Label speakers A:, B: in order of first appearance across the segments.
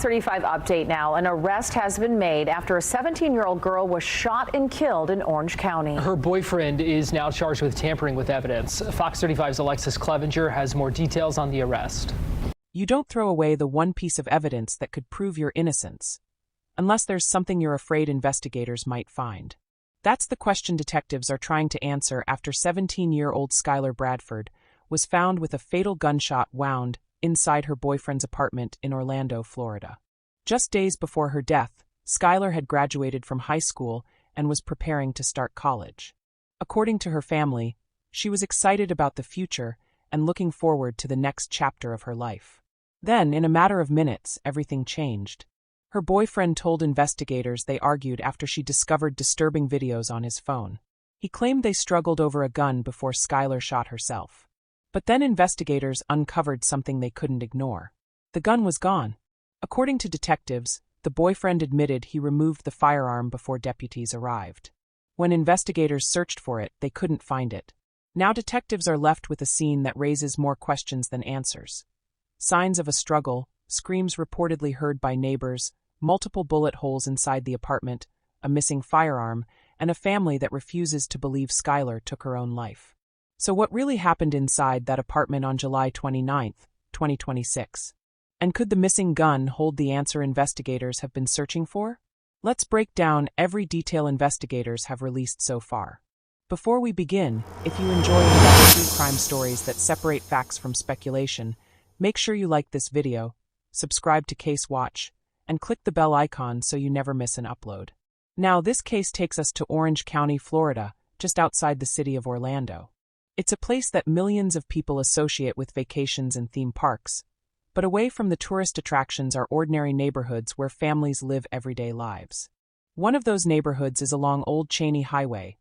A: 35 update now. An arrest has been made after a 17-year-old girl was shot and killed in Orange County.
B: Her boyfriend is now charged with tampering with evidence. Fox 35's Alexis Clevenger has more details on the arrest.
C: You don't throw away the one piece of evidence that could prove your innocence, unless there's something you're afraid investigators might find. That's the question detectives are trying to answer after 17-year-old Skyler Bradford was found with a fatal gunshot wound inside her boyfriend's apartment in Orlando, Florida. Just days before her death, Skyler had graduated from high school and was preparing to start college. According to her family, she was excited about the future and looking forward to the next chapter of her life. Then, in a matter of minutes, everything changed. Her boyfriend told investigators they argued after she discovered disturbing videos on his phone. He claimed they struggled over a gun before Skyler shot herself. But then investigators uncovered something they couldn't ignore. The gun was gone. According to detectives, the boyfriend admitted he removed the firearm before deputies arrived. When investigators searched for it, they couldn't find it. Now detectives are left with a scene that raises more questions than answers. Signs of a struggle, screams reportedly heard by neighbors, multiple bullet holes inside the apartment, a missing firearm, and a family that refuses to believe Skyler took her own life. So what really happened inside that apartment on July 29, 2026? And could the missing gun hold the answer investigators have been searching for? Let's break down every detail investigators have released so far. Before we begin, if you enjoy true crime stories that separate facts from speculation, make sure you like this video, subscribe to Case Watch, and click the bell icon so you never miss an upload. Now, this case takes us to Orange County, Florida, just outside the city of Orlando. It's a place that millions of people associate with vacations and theme parks, but away from the tourist attractions are ordinary neighborhoods where families live everyday lives. One of those neighborhoods is along Old Cheney Highway,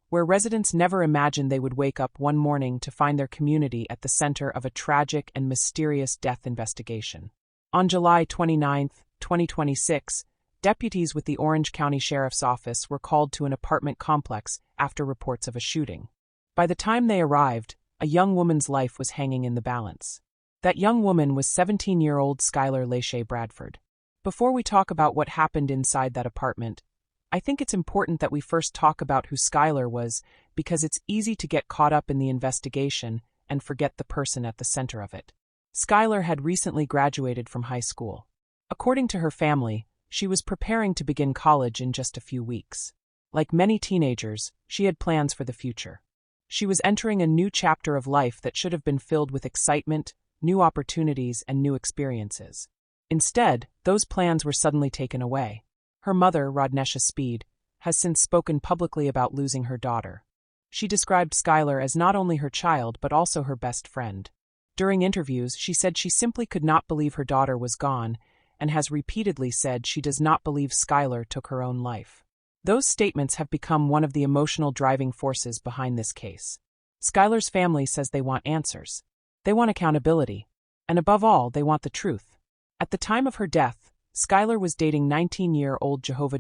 C: where residents never imagined they would wake up one morning to find their community at the center of a tragic and mysterious death investigation. On July 29, 2026, deputies with the Orange County Sheriff's Office were called to an apartment complex after reports of a shooting. By the time they arrived, a young woman's life was hanging in the balance. That young woman was 17-year-old Skyler Bradford. Before we talk about what happened inside that apartment, I think it's important that we first talk about who Skyler was, because it's easy to get caught up in the investigation and forget the person at the center of it. Skyler had recently graduated from high school. According to her family, she was preparing to begin college in just a few weeks. Like many teenagers, she had plans for the future. She was entering a new chapter of life that should have been filled with excitement, new opportunities, and new experiences. Instead, those plans were suddenly taken away. Her mother, Rodnesha Speed, has since spoken publicly about losing her daughter. She described Skyler as not only her child but also her best friend. During interviews, she said she simply could not believe her daughter was gone and has repeatedly said she does not believe Skyler took her own life. Those statements have become one of the emotional driving forces behind this case. Skyler's family says they want answers. They want accountability. And above all, they want the truth. At the time of her death, Skyler was dating 19-year-old Jehovah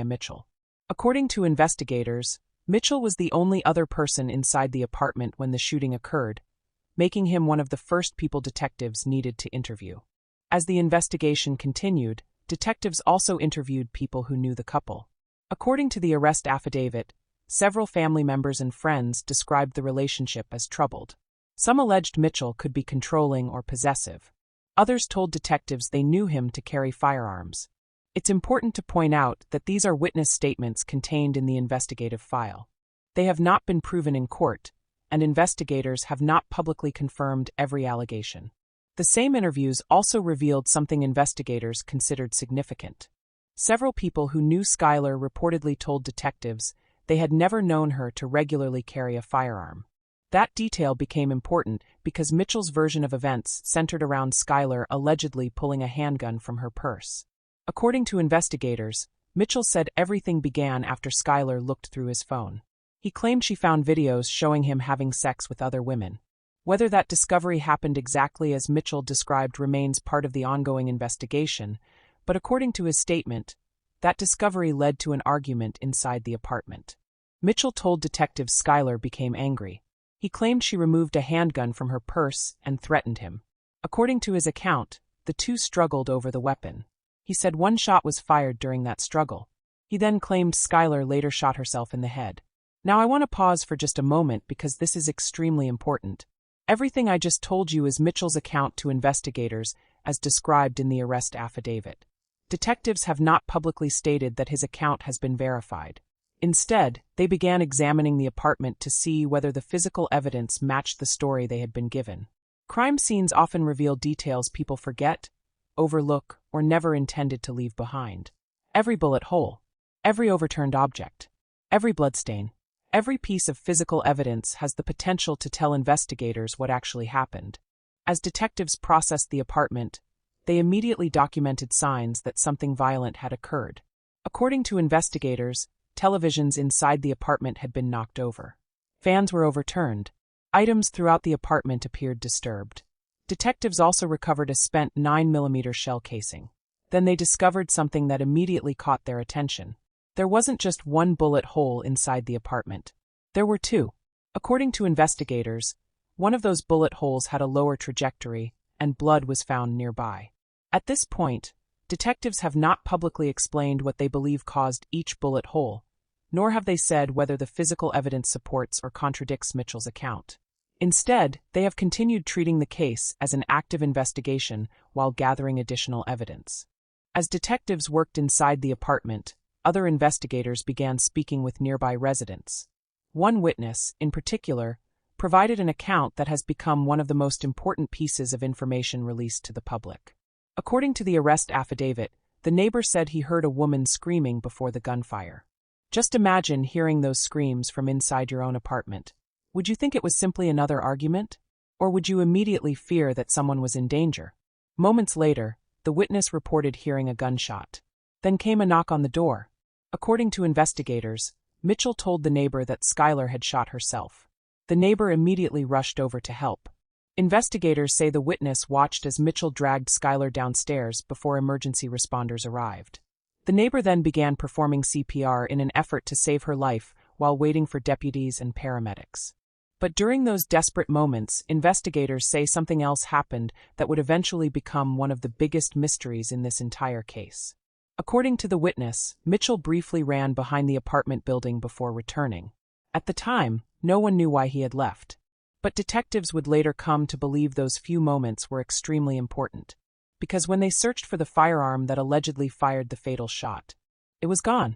C: Mitchell. According to investigators, Mitchell was the only other person inside the apartment when the shooting occurred, making him one of the first people detectives needed to interview. As the investigation continued, detectives also interviewed people who knew the couple. According to the arrest affidavit, several family members and friends described the relationship as troubled. Some alleged Mitchell could be controlling or possessive. Others told detectives they knew him to carry firearms. It's important to point out that these are witness statements contained in the investigative file. They have not been proven in court, and investigators have not publicly confirmed every allegation. The same interviews also revealed something investigators considered significant. Several people who knew Skyler reportedly told detectives they had never known her to regularly carry a firearm. That detail became important because Mitchell's version of events centered around Skyler allegedly pulling a handgun from her purse. According to investigators, Mitchell said everything began after Skyler looked through his phone. He claimed she found videos showing him having sex with other women. Whether that discovery happened exactly as Mitchell described remains part of the ongoing investigation, but according to his statement, that discovery led to an argument inside the apartment. Mitchell told detectives Skyler became angry. He claimed she removed a handgun from her purse and threatened him. According to his account, the two struggled over the weapon. He said one shot was fired during that struggle. He then claimed Skyler later shot herself in the head. Now I want to pause for just a moment because this is extremely important. Everything I just told you is Mitchell's account to investigators as described in the arrest affidavit. Detectives have not publicly stated that his account has been verified. Instead, they began examining the apartment to see whether the physical evidence matched the story they had been given. Crime scenes often reveal details people forget, overlook, or never intended to leave behind. Every bullet hole, every overturned object, every bloodstain, every piece of physical evidence has the potential to tell investigators what actually happened. As detectives processed the apartment, they immediately documented signs that something violent had occurred. According to investigators, televisions inside the apartment had been knocked over. Fans were overturned. Items throughout the apartment appeared disturbed. Detectives also recovered a spent 9mm shell casing. Then they discovered something that immediately caught their attention. There wasn't just one bullet hole inside the apartment. There were two. According to investigators, one of those bullet holes had a lower trajectory, and blood was found nearby. At this point, detectives have not publicly explained what they believe caused each bullet hole, nor have they said whether the physical evidence supports or contradicts Mitchell's account. Instead, they have continued treating the case as an active investigation while gathering additional evidence. As detectives worked inside the apartment, other investigators began speaking with nearby residents. One witness, in particular, provided an account that has become one of the most important pieces of information released to the public. According to the arrest affidavit, the neighbor said he heard a woman screaming before the gunfire. Just imagine hearing those screams from inside your own apartment. Would you think it was simply another argument? Or would you immediately fear that someone was in danger? Moments later, the witness reported hearing a gunshot. Then came a knock on the door. According to investigators, Mitchell told the neighbor that Skyler had shot herself. The neighbor immediately rushed over to help. Investigators say the witness watched as Mitchell dragged Skyler downstairs before emergency responders arrived. The neighbor then began performing CPR in an effort to save her life while waiting for deputies and paramedics. But during those desperate moments, investigators say something else happened that would eventually become one of the biggest mysteries in this entire case. According to the witness, Mitchell briefly ran behind the apartment building before returning. At the time, no one knew why he had left. But detectives would later come to believe those few moments were extremely important. Because when they searched for the firearm that allegedly fired the fatal shot, it was gone.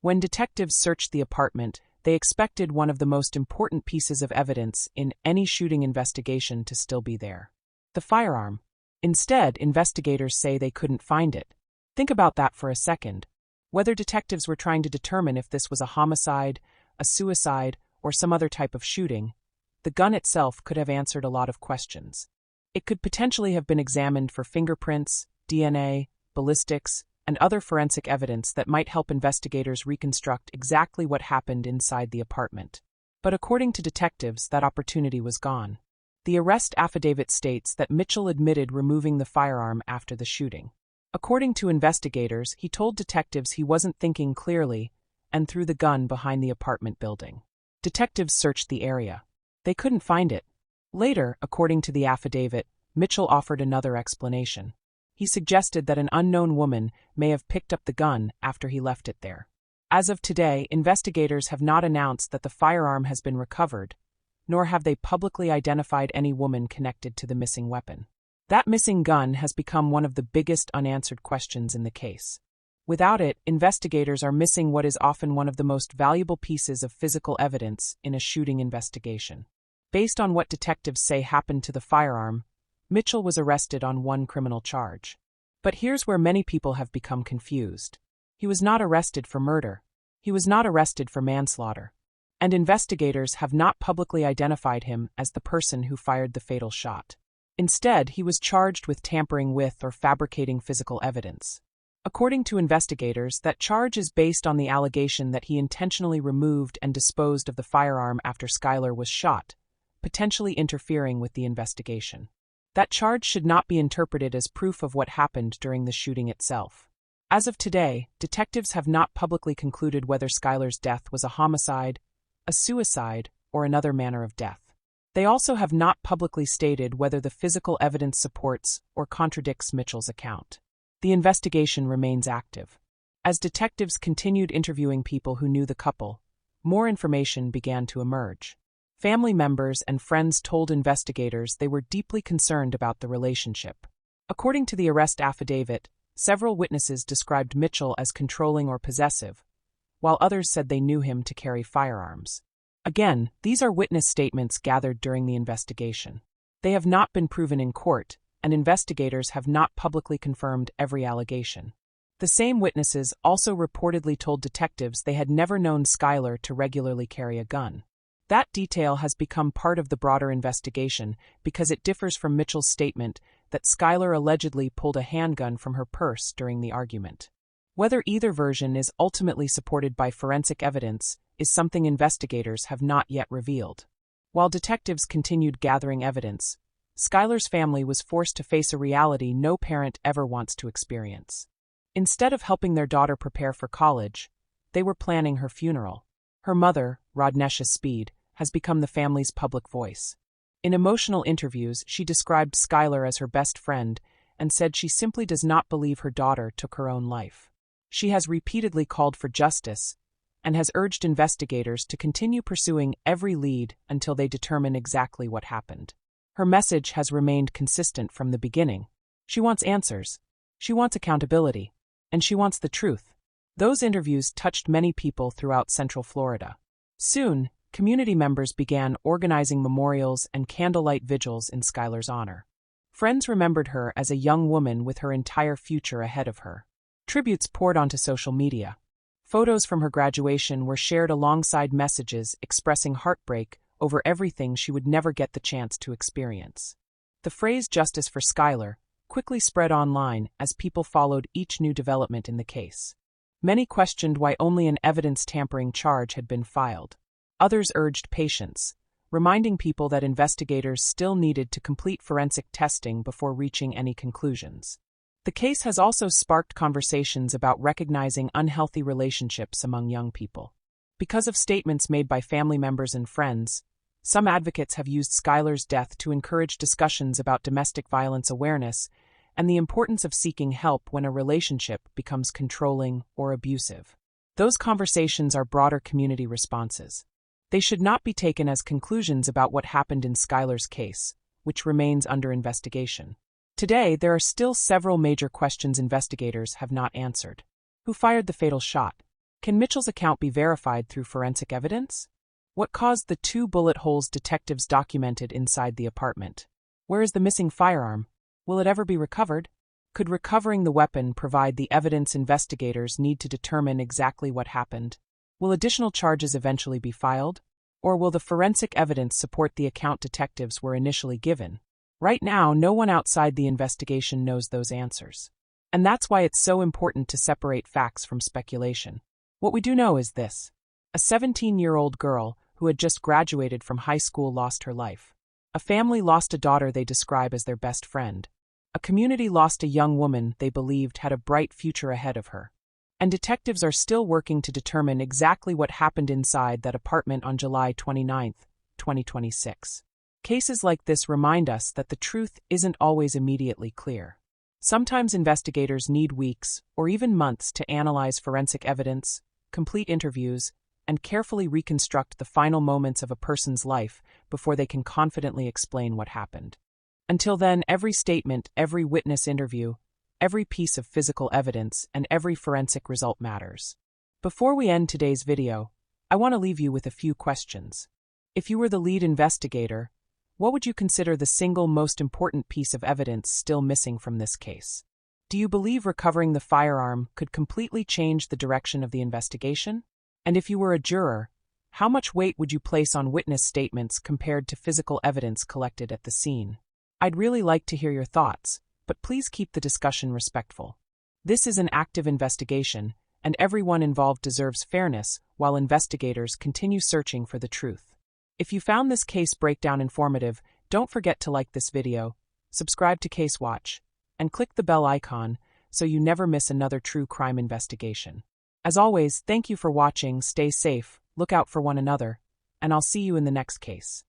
C: When detectives searched the apartment, they expected one of the most important pieces of evidence in any shooting investigation to still be there: the firearm. Instead, investigators say they couldn't find it. Think about that for a second. Whether detectives were trying to determine if this was a homicide, a suicide, or some other type of shooting, the gun itself could have answered a lot of questions. It could potentially have been examined for fingerprints, DNA, ballistics, and other forensic evidence that might help investigators reconstruct exactly what happened inside the apartment. But according to detectives, that opportunity was gone. The arrest affidavit states that Mitchell admitted removing the firearm after the shooting. According to investigators, he told detectives he wasn't thinking clearly and threw the gun behind the apartment building. Detectives searched the area. They couldn't find it. Later, according to the affidavit, Mitchell offered another explanation. He suggested that an unknown woman may have picked up the gun after he left it there. As of today, investigators have not announced that the firearm has been recovered, nor have they publicly identified any woman connected to the missing weapon. That missing gun has become one of the biggest unanswered questions in the case. Without it, investigators are missing what is often one of the most valuable pieces of physical evidence in a shooting investigation. Based on what detectives say happened to the firearm, Mitchell was arrested on one criminal charge. But here's where many people have become confused. He was not arrested for murder. He was not arrested for manslaughter. And investigators have not publicly identified him as the person who fired the fatal shot. Instead, he was charged with tampering with or fabricating physical evidence. According to investigators, that charge is based on the allegation that he intentionally removed and disposed of the firearm after Skyler was shot, potentially interfering with the investigation. That charge should not be interpreted as proof of what happened during the shooting itself. As of today, detectives have not publicly concluded whether Skyler's death was a homicide, a suicide, or another manner of death. They also have not publicly stated whether the physical evidence supports or contradicts Mitchell's account. The investigation remains active. As detectives continued interviewing people who knew the couple, more information began to emerge. Family members and friends told investigators they were deeply concerned about the relationship. According to the arrest affidavit, several witnesses described Mitchell as controlling or possessive, while others said they knew him to carry firearms. Again, these are witness statements gathered during the investigation. They have not been proven in court, and investigators have not publicly confirmed every allegation. The same witnesses also reportedly told detectives they had never known Skyler to regularly carry a gun. That detail has become part of the broader investigation because it differs from Mitchell's statement that Skyler allegedly pulled a handgun from her purse during the argument. Whether either version is ultimately supported by forensic evidence is something investigators have not yet revealed. While detectives continued gathering evidence, Skyler's family was forced to face a reality no parent ever wants to experience. Instead of helping their daughter prepare for college, they were planning her funeral. Her mother, Rodnesha Speed, has become the family's public voice. In emotional interviews, she described Skyler as her best friend and said she simply does not believe her daughter took her own life. She has repeatedly called for justice and has urged investigators to continue pursuing every lead until they determine exactly what happened. Her message has remained consistent from the beginning. She wants answers, she wants accountability, and she wants the truth. Those interviews touched many people throughout Central Florida. Soon, community members began organizing memorials and candlelight vigils in Skyler's honor. Friends remembered her as a young woman with her entire future ahead of her. Tributes poured onto social media. Photos from her graduation were shared alongside messages expressing heartbreak over everything she would never get the chance to experience. The phrase "justice for Skyler" quickly spread online as people followed each new development in the case. Many questioned why only an evidence-tampering charge had been filed. Others urged patience, reminding people that investigators still needed to complete forensic testing before reaching any conclusions. The case has also sparked conversations about recognizing unhealthy relationships among young people. Because of statements made by family members and friends, some advocates have used Skyler's death to encourage discussions about domestic violence awareness and the importance of seeking help when a relationship becomes controlling or abusive. Those conversations are broader community responses. They should not be taken as conclusions about what happened in Skyler's case, which remains under investigation. Today, there are still several major questions investigators have not answered. Who fired the fatal shot? Can Mitchell's account be verified through forensic evidence? What caused the 2 bullet holes detectives documented inside the apartment? Where is the missing firearm? Will it ever be recovered? Could recovering the weapon provide the evidence investigators need to determine exactly what happened? Will additional charges eventually be filed? Or will the forensic evidence support the account detectives were initially given? Right now, no one outside the investigation knows those answers. And that's why it's so important to separate facts from speculation. What we do know is this. A 17-year-old girl who had just graduated from high school lost her life. A family lost a daughter they describe as their best friend. A community lost a young woman they believed had a bright future ahead of her. And detectives are still working to determine exactly what happened inside that apartment on July 29, 2026. Cases like this remind us that the truth isn't always immediately clear. Sometimes investigators need weeks or even months to analyze forensic evidence, complete interviews, and carefully reconstruct the final moments of a person's life before they can confidently explain what happened. Until then, every statement, every witness interview, every piece of physical evidence, and every forensic result matters. Before we end today's video, I want to leave you with a few questions. If you were the lead investigator, what would you consider the single most important piece of evidence still missing from this case? Do you believe recovering the firearm could completely change the direction of the investigation? And if you were a juror, how much weight would you place on witness statements compared to physical evidence collected at the scene? I'd really like to hear your thoughts, but please keep the discussion respectful. This is an active investigation, and everyone involved deserves fairness while investigators continue searching for the truth. If you found this case breakdown informative, don't forget to like this video, subscribe to Case Watch, and click the bell icon so you never miss another true crime investigation. As always, thank you for watching, stay safe, look out for one another, and I'll see you in the next case.